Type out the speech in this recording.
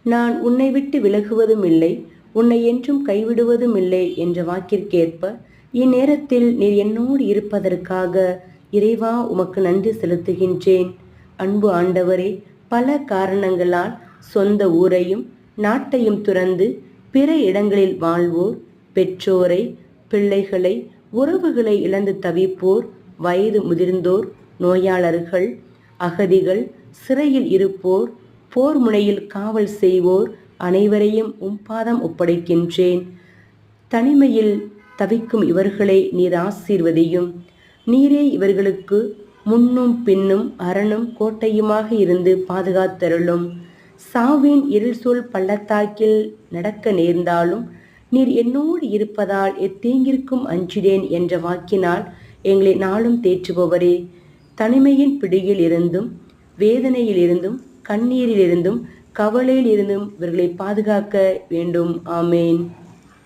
நான் உன்னை விட்டு விலகுவதும் இல்லை, உன்னை என்றும் கைவிடுவதும் இல்லை என்ற வாக்கிற்கேற்ப இந்நேரத்தில் நீர் என்னோடு இருப்பதற்காக இறைவா உமக்கு நன்றி செலுத்துகின்றேன். அன்பு ஆண்டவரே, பல காரணங்களால் சொந்த ஊரையும் நாட்டையும் துறந்து பிற இடங்களில் வாழ்வோர், பெற்றோரை, பிள்ளைகளை, உறவுகளை இழந்து தவிப்போர், வயது முதிர்ந்தோர், நோயாளர்கள், அகதிகள், சிறையில் இருப்போர், போர் முனையில் காவல் செய்வோர் அனைவரையும் பாதம் ஒப்படைக்கின்றேன். தனிமையில் தவிக்கும் இவர்களை நீர் ஆசீர்வதியும். நீரே இவர்களுக்கு முன்னும் பின்னும் அரணும் கோட்டையுமாக இருந்து பாதுகாத்தருளும். சாவின் இருள்சூழ் பள்ளத்தாக்கில் நடக்க நேர்ந்தாலும் நீர் என்னோடு இருப்பதால் எத்தீங்கிற்கும் அஞ்சிடேன் என்ற வாக்கினால் எங்களை நாளும் தேற்றுபவரே, தனிமையின் பிடியில் இருந்தும் வேதனையில் இருந்தும் கண்ணீரில் இருந்தும் கவலையில் இருந்தும் இவர்களை பாதுகாக்க வேண்டும். ஆமேன்.